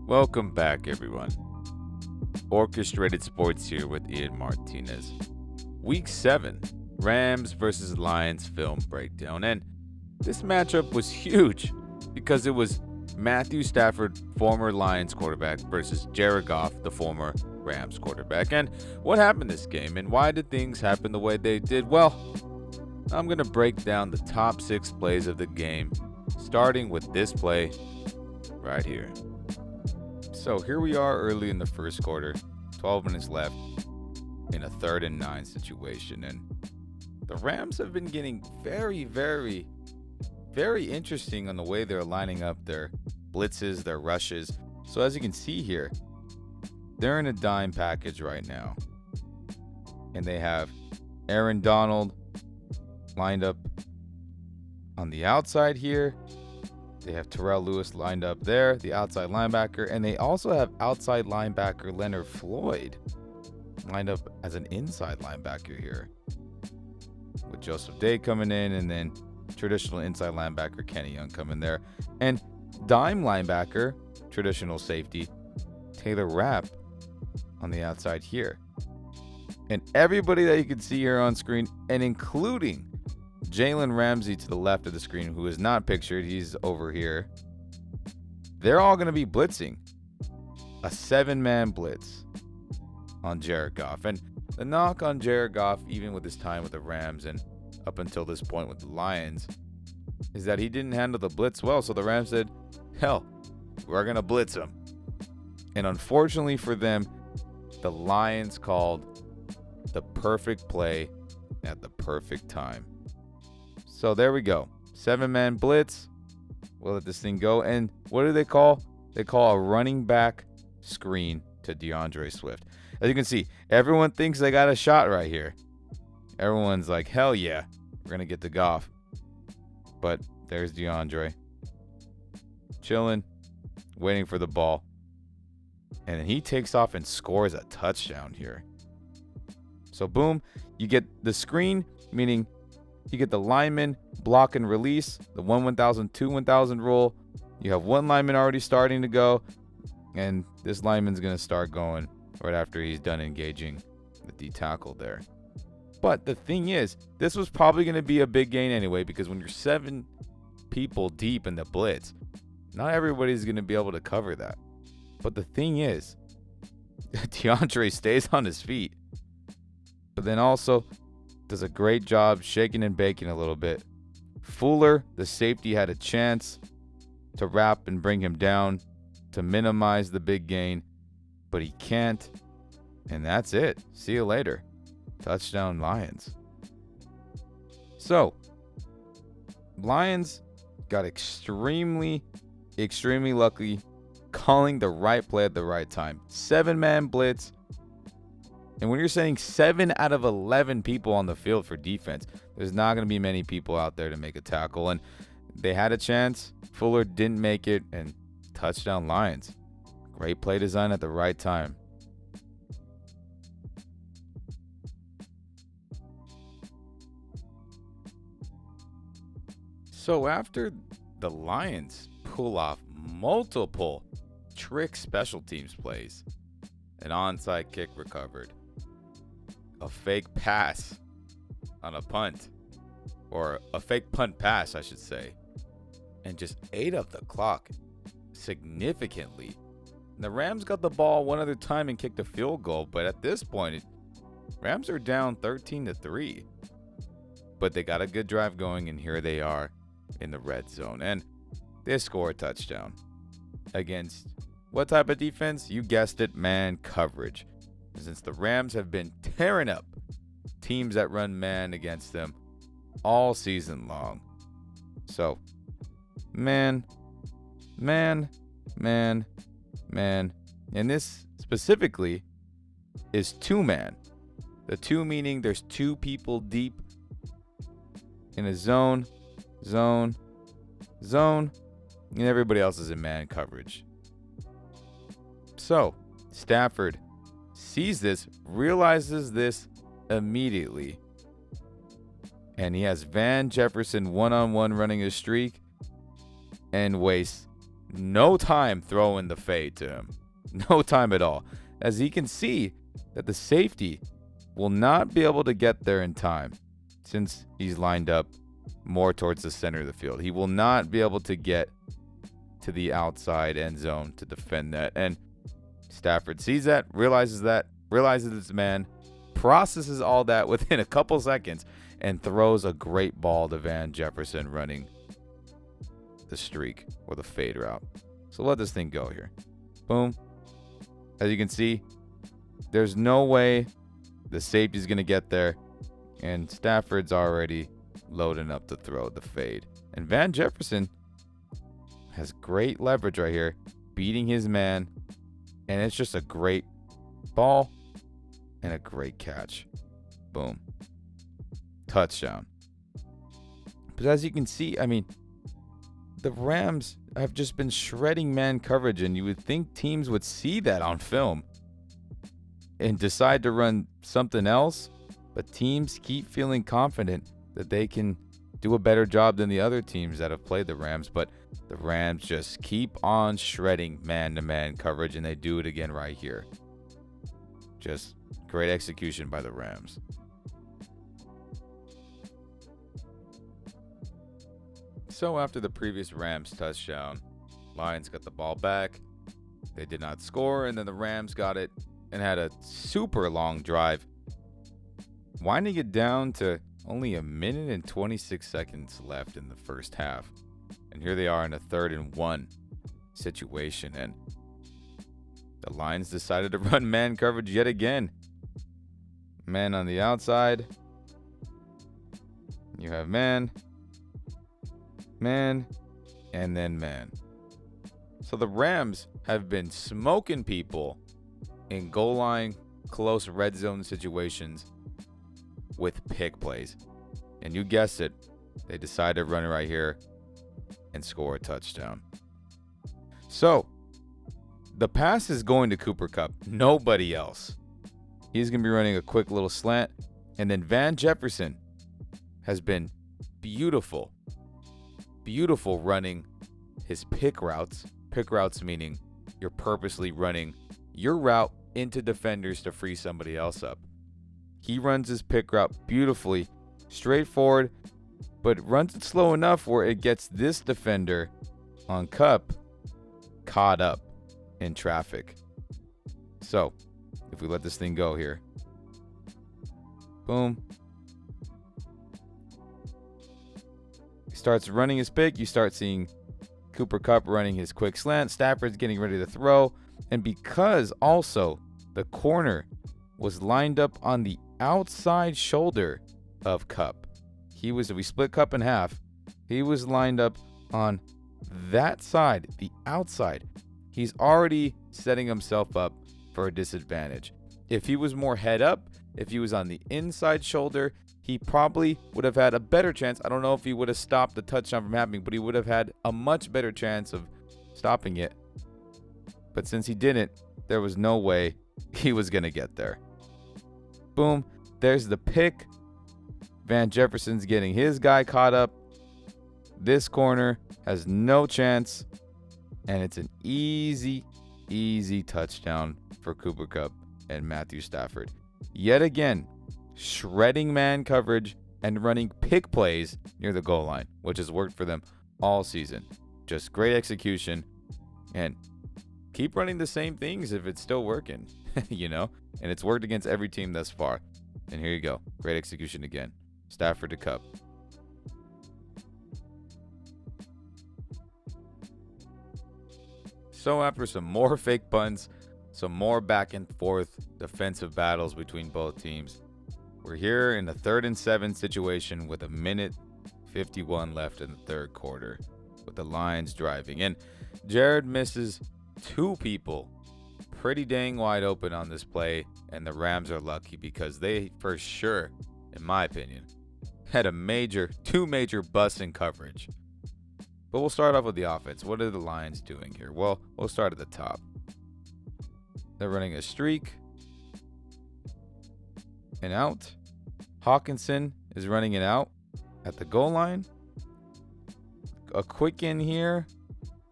Welcome back, everyone. Orchestrated Sports here with Ian Martinez. Week 7, Rams versus Lions film breakdown. And this matchup was huge because it was Matthew Stafford, former Lions quarterback, versus Jared Goff, the former Rams quarterback. And what happened this game and why did things happen the way they did? Well, I'm going to break down the top 6 plays of the game, starting with this play right here. So here we are early in the first quarter, 12 minutes left in a 3rd and 9 situation. And the Rams have been getting very interesting on the way they're lining up their blitzes, their rushes. So as you can see here, they're in a dime package right now. And they have Aaron Donald lined up on the outside here. They have Terrell Lewis lined up there, the outside linebacker, and they also have outside linebacker Leonard Floyd lined up as an inside linebacker here, with Joseph Day coming in, and then traditional inside linebacker Kenny Young coming there, and dime linebacker, traditional safety Taylor Rapp on the outside here. And everybody that you can see here on screen, and including Jalen Ramsey to the left of the screen, who is not pictured, he's over here. They're all going to be blitzing. A 7-man blitz on Jared Goff. And the knock on Jared Goff, even with his time with the Rams and up until this point with the Lions, is that he didn't handle the blitz well. So the Rams said, hell, we're going to blitz him. And unfortunately for them, the Lions called the perfect play at the perfect time. So there we go. 7-man blitz. We'll let this thing go. And what do they call? They call a running back screen to DeAndre Swift. As you can see, everyone thinks they got a shot right here. Everyone's like, hell yeah, we're going to get the Goff. But there's DeAndre chilling, waiting for the ball. And then he takes off and scores a touchdown here. So boom, you get the screen, meaning you get the lineman block and release, the 1-1,000, 2-1,000 rule. You have one lineman already starting to go, and this lineman's going to start going right after he's done engaging the D tackle there. But the thing is, this was probably going to be a big gain anyway, because when you're 7 people deep in the blitz, not everybody's going to be able to cover that. But the thing is, DeAndre stays on his feet, but then also does a great job shaking and baking a little bit. Fuller, the safety, had a chance to wrap and bring him down to minimize the big gain, but he can't. And that's it. See you later. Touchdown Lions. So, Lions got extremely lucky calling the right play at the right time. 7-man blitz. And when you're saying 7 out of 11 people on the field for defense, there's not going to be many people out there to make a tackle. And they had a chance. Fuller didn't make it. And touchdown Lions. Great play design at the right time. So after the Lions pull off multiple trick special teams plays, an onside kick recovered, a fake pass on a punt, or a fake punt pass, I should say, and just ate up the clock significantly. And the Rams got the ball one other time and kicked a field goal, but at this point, Rams are down 13-3. But they got a good drive going, and here they are in the red zone, and they score a touchdown against what type of defense? You guessed it, man coverage. Since the Rams have been tearing up teams that run man against them all season long. So, man. And this specifically is 2-man. The 2 meaning there's 2 people deep in a zone, and everybody else is in man coverage. So, Stafford sees this, realizes this immediately, and he has Van Jefferson one-on-one running a streak and wastes no time throwing the fade to him. No time at all. As he can see that the safety will not be able to get there in time since he's lined up more towards the center of the field. He will not be able to get to the outside end zone to defend that. And Stafford sees that, realizes it's man, processes all that within a couple seconds, and throws a great ball to Van Jefferson running the streak or the fade route. So let this thing go here. Boom. As you can see, there's no way the safety's going to get there, and Stafford's already loading up to throw the fade. And Van Jefferson has great leverage right here, beating his man, and it's just a great ball and a great catch. Boom. Touchdown. But as you can see, I mean, the Rams have just been shredding man coverage, and you would think teams would see that on film and decide to run something else, but teams keep feeling confident that they can do a better job than the other teams that have played the Rams, but the Rams just keep on shredding man-to-man coverage, and they do it again right here. Just great execution by the Rams. So after the previous Rams touchdown, Lions got the ball back. They did not score, and then the Rams got it and had a super long drive, winding it down to only a minute and 26 seconds left in the first half. And here they are in a 3rd and 1 situation, and the Lions decided to run man coverage yet again. Man on the outside. You have man, and then man. So the Rams have been smoking people in goal line, close red zone situations with pick plays. And you guessed it, they decided to run it right here and score a touchdown. So the pass is going to Cooper Kupp, nobody else. He's going to be running a quick little slant. And then Van Jefferson has been beautiful running his pick routes. Pick routes meaning you're purposely running your route into defenders to free somebody else up. He runs his pick route beautifully, straightforward, but runs it slow enough where it gets this defender on Kupp caught up in traffic. So, if we let this thing go here. Boom. He starts running his pick. You start seeing Cooper Kupp running his quick slant. Stafford's getting ready to throw. And because also the corner was lined up on the outside shoulder of Kupp, we split Kupp in half. He was lined up on that side, the outside. He's already setting himself up for a disadvantage. If he was more head up, if he was on the inside shoulder, he probably would have had a better chance. I don't know if he would have stopped the touchdown from happening, but he would have had a much better chance of stopping it. But since he didn't, there was no way he was going to get there. Boom. There's the pick. Van Jefferson's getting his guy caught up. This corner has no chance. And it's an easy touchdown for Cooper Kupp and Matthew Stafford. Yet again, shredding man coverage and running pick plays near the goal line, which has worked for them all season. Just great execution. And keep running the same things if it's still working, And it's worked against every team thus far. And here you go. Great execution again. Stafford to Kupp. So after some more fake punts, some more back and forth defensive battles between both teams, we're here in a 3rd and 7 situation with a minute 51 left in the third quarter with the Lions driving. And Jared misses 2 people pretty dang wide open on this play, and the Rams are lucky because they, for sure, in my opinion, had 2 major busts in coverage. But we'll start off with the offense. What are the Lions doing here? Well, we'll start at the top. They're running a streak. And out. Hawkinson is running it out at the goal line. A quick in here.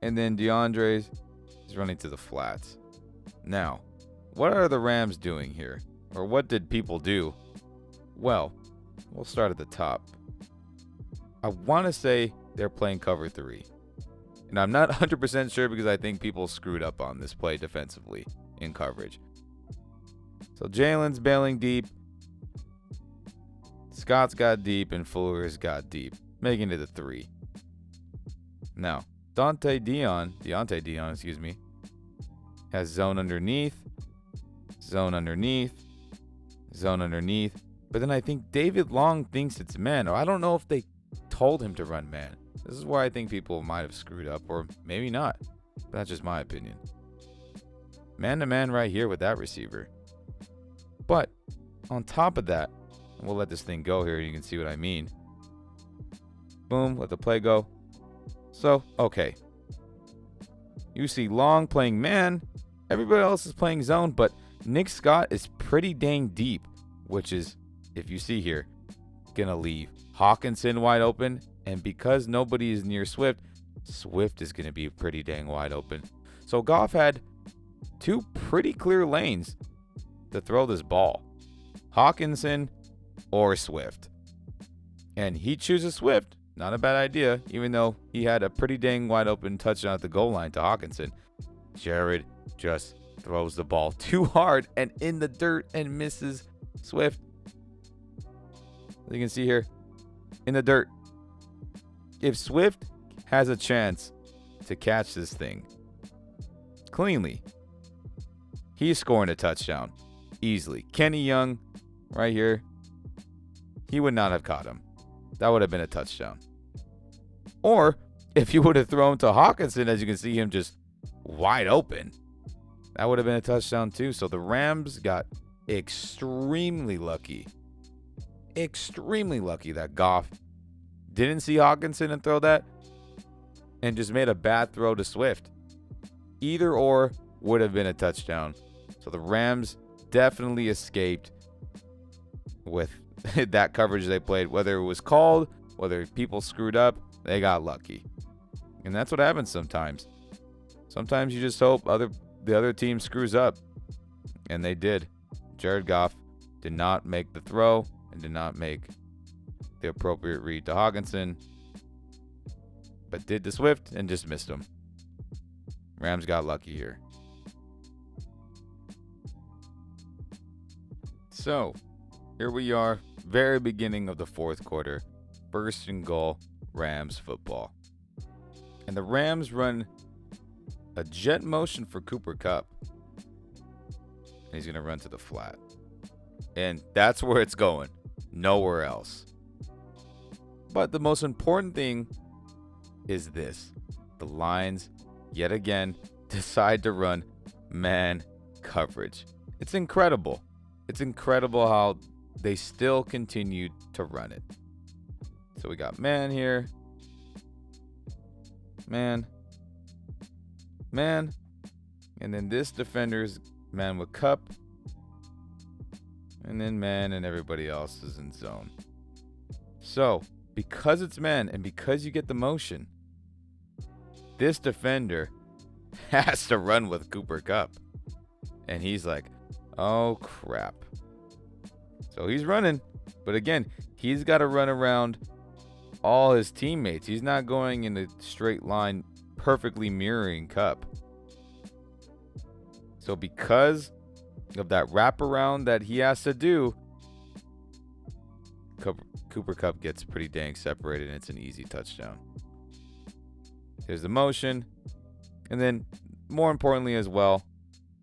And then DeAndre is running to the flats. Now, what are the Rams doing here? Or what did people do? Well, we'll start at the top. I want to say they're playing cover 3. And I'm not 100% sure because I think people screwed up on this play defensively in coverage. So Jalen's bailing deep. Scott's got deep and Fuller's got deep, making it a 3. Now, Deontay Dion, has zone underneath, zone underneath, zone underneath. But then I think David Long thinks it's man, or I don't know if they told him to run man. This is where I think people might have screwed up, or maybe not. But that's just my opinion. Man-to-man right here with that receiver. But on top of that, and we'll let this thing go here. You can see what I mean. Boom, let the play go. So, okay. You see Long playing man. Everybody else is playing zone, but Nick Scott is pretty dang deep, which is, if you see here, gonna leave Hawkinson wide open. And because nobody is near Swift, Swift is gonna be pretty dang wide open. So Goff had 2 pretty clear lanes to throw this ball. Hawkinson or Swift. And he chooses Swift. Not a bad idea, even though he had a pretty dang wide open touchdown at the goal line to Hawkinson. Jared just throws the ball too hard and in the dirt and misses Swift. As you can see here, in the dirt. If Swift has a chance to catch this thing cleanly, he's scoring a touchdown easily. Kenny Young, right here, he would not have caught him. That would have been a touchdown. Or if you would have thrown to Hawkinson, as you can see him just wide open, that would have been a touchdown too. So the Rams got extremely lucky. Extremely lucky that Goff didn't see Hawkinson and throw that and just made a bad throw to Swift. Either or would have been a touchdown. So the Rams definitely escaped with that coverage they played. Whether it was called, whether people screwed up, they got lucky. And that's what happens sometimes. Sometimes you just hope the other team screws up. And they did. Jared Goff did not make the throw and did not make the appropriate read to Hawkinson, but did to Swift and just missed him. Rams got lucky here. So, here we are, very beginning of the 4th quarter, 1st and goal, Rams football. And the Rams run a jet motion for Cooper Kupp. And he's going to run to the flat. And that's where it's going, nowhere else. But the most important thing is this. The Lions, yet again, decide to run man coverage. It's incredible. It's incredible how they still continued to run it. So we got man here. Man. Man. And then this defender's man with Kupp. And then man and everybody else is in zone. So, because it's man and because you get the motion, this defender has to run with Cooper Kupp. And he's like, oh crap. So he's running. But again, he's got to run around all his teammates. He's not going in a straight line perfectly mirroring Kupp. So because of that wraparound that he has to do, Cooper Kupp gets pretty dang separated, and it's an easy touchdown. Here's the motion. And then, more importantly as well,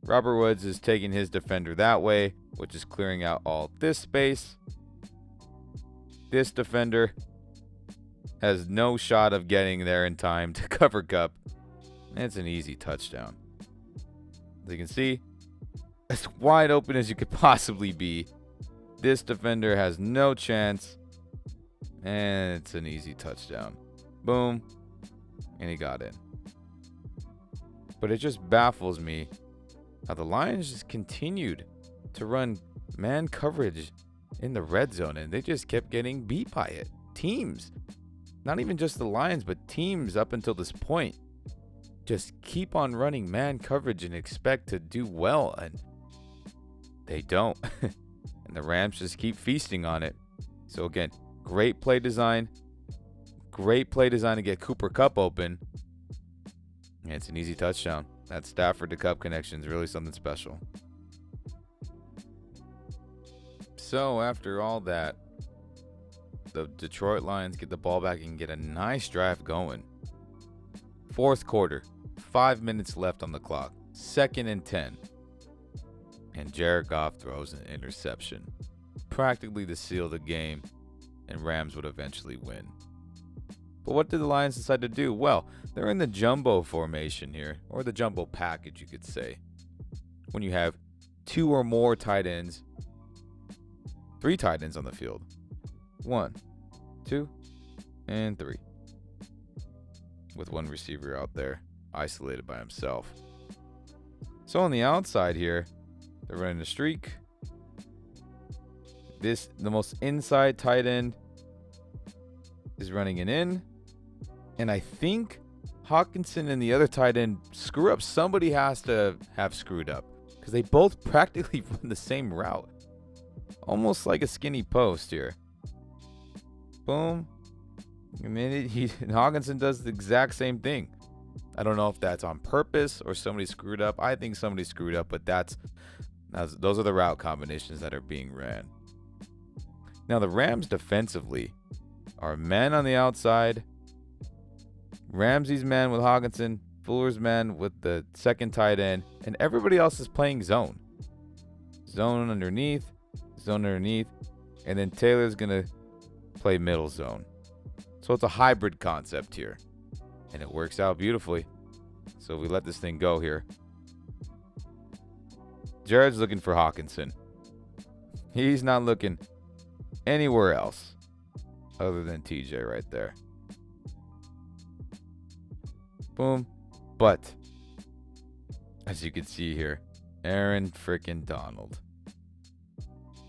Robert Woods is taking his defender that way, which is clearing out all this space. This defender has no shot of getting there in time to cover Kupp. And it's an easy touchdown. As you can see, as wide open as you could possibly be. This defender has no chance. And it's an easy touchdown. Boom. And he got in. But it just baffles me how the Lions just continued to run man coverage in the red zone. And they just kept getting beat by it. Teams. Not even just the Lions, but teams up until this point. just keep on running man coverage and expect to do well, and they don't. And the Rams just keep feasting on it. So again, great play design. Great play design to get Cooper Kupp open. And it's an easy touchdown. That Stafford to Kupp connection is really something special. So after all that, the Detroit Lions get the ball back and get a nice drive going. Fourth quarter, 5 minutes left on the clock. 2nd and 10. And Jared Goff throws an interception, practically to seal the game, and Rams would eventually win. But what did the Lions decide to do? Well, they're in the jumbo formation here, or the jumbo package, you could say. When you have 2 or more tight ends, 3 tight ends on the field. 1, 2, and 3. With 1 receiver out there, isolated by himself. So on the outside here, they're running a streak. The most inside tight end is running an in. And I think Hockenson and the other tight end screw up. Somebody has to have screwed up, because they both practically run the same route. Almost like a skinny post here. Boom. And then Hockenson does the exact same thing. I don't know if that's on purpose or somebody screwed up. I think somebody screwed up, but those are the route combinations that are being ran. Now the Rams defensively are men on the outside. Ramsey's man with Hockenson, Fuller's man with the second tight end, and everybody else is playing zone. Zone underneath, and then Taylor's going to play middle zone. So it's a hybrid concept here, and it works out beautifully. So we let this thing go here. Jared's looking for Hockenson. He's not looking anywhere else other than TJ right there. Boom. But as you can see here, Aaron freaking Donald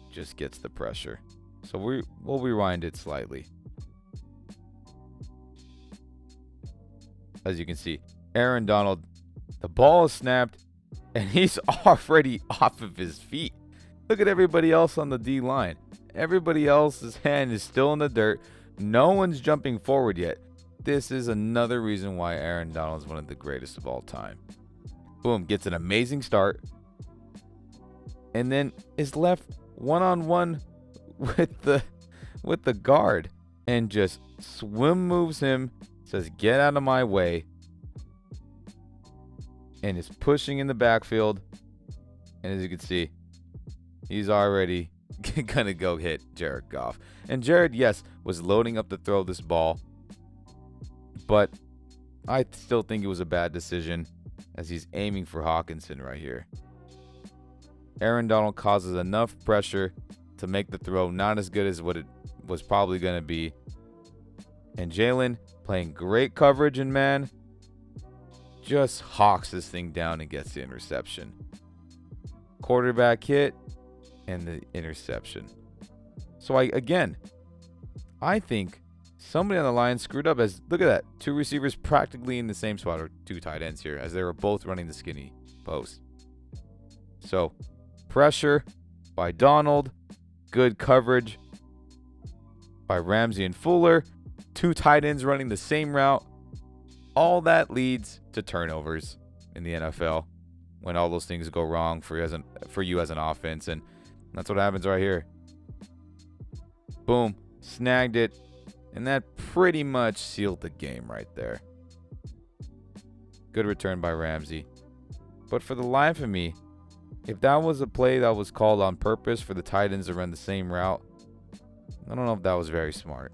just gets the pressure. So we'll rewind it slightly. As you can see, Aaron Donald, the ball is snapped and he's already off of his feet. Look at everybody else on the D line. Everybody else's hand is still in the dirt. No one's jumping forward yet. This is another reason why Aaron Donald is one of the greatest of all time. Boom, gets an amazing start. And then is left one-on-one with the guard. And just swim moves him. Says, get out of my way. And is pushing in the backfield. And as you can see, he's already going to go hit Jared Goff. And Jared, yes, was loading up to throw this ball. But I still think it was a bad decision, as he's aiming for Hockenson right here. Aaron Donald causes enough pressure to make the throw not as good as what it was probably going to be. And Jalen, playing great coverage and man, just hawks this thing down and gets the interception. Quarterback hit and the interception. So I think somebody on the line screwed up, as look at that, 2 receivers practically in the same spot, or 2 tight ends here, as they were both running the skinny post. So pressure by Donald, good coverage by Ramsey and Fuller, 2 tight ends running the same route. All that leads to turnovers in the NFL when all those things go wrong for you as an offense, and that's what happens right here. Boom, snagged it. And that pretty much sealed the game right there. Good return by Ramsey. But for the life of me, if that was a play that was called on purpose for the tight ends to run the same route, I don't know if that was very smart.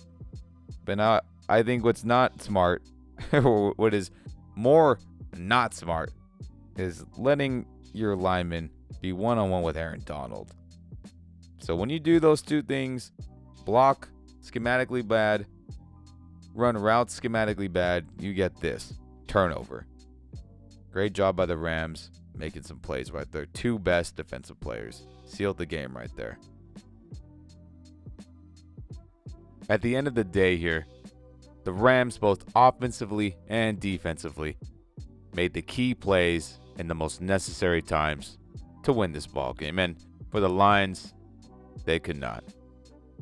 But now I think what's not smart, or what is more not smart, is letting your lineman be one-on-one with Aaron Donald. So when you do those 2 things, block schematically bad, run routes schematically bad, you get this turnover. Great job by the Rams making some plays right there. 2 best defensive players sealed the game right there. At the end of the day here, the Rams, both offensively and defensively, made the key plays in the most necessary times to win this ball game. And for the Lions, they could not.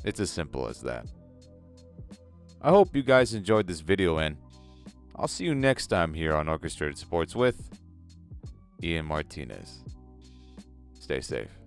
It's as simple as that. I hope you guys enjoyed this video, and I'll see you next time here on Orchestrated Sports with Ian Martinez. Stay safe.